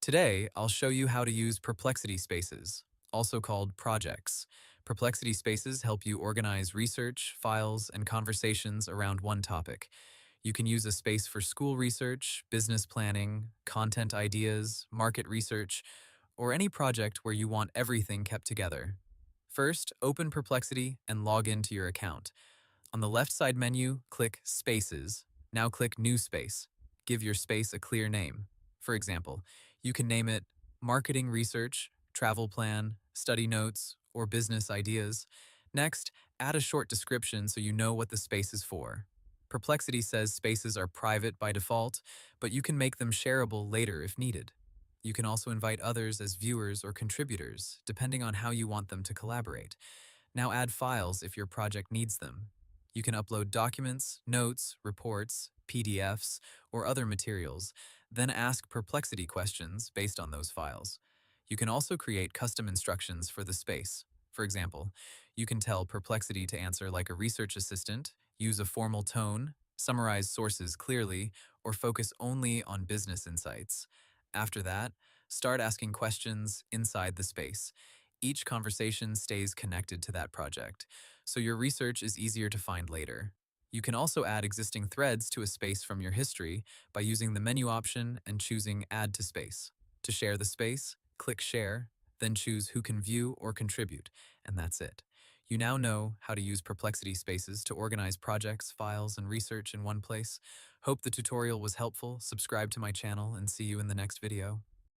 Today, I'll show you how to use Perplexity Spaces, also called projects. Perplexity Spaces help you organize research, files, and conversations around one topic. You can use a space for school research, business planning, content ideas, market research, or any project where you want everything kept together. First, open Perplexity and log into your account. On the left side menu, click Spaces. Now click New Space. Give your space a clear name. For example, you can name it Marketing Research, Travel Plan, Study Notes, or Business Ideas. Next, add a short description so you know what the space is for. Perplexity says spaces are private by default, but you can make them shareable later if needed. You can also invite others as viewers or contributors, depending on how you want them to collaborate. Now add files if your project needs them. You can upload documents, notes, reports, PDFs, or other materials, then ask Perplexity questions based on those files. You can also create custom instructions for the space. For example, you can tell Perplexity to answer like a research assistant, use a formal tone, summarize sources clearly, or focus only on business insights. After that, start asking questions inside the space. Each conversation stays connected to that project, so your research is easier to find later. You can also add existing threads to a space from your history by using the menu option and choosing Add to Space. To share the space, click Share, then choose Who can view or contribute, and that's it. You now know how to use Perplexity Spaces to organize projects, files, and research in one place. Hope the tutorial was helpful. Subscribe to my channel and see you in the next video.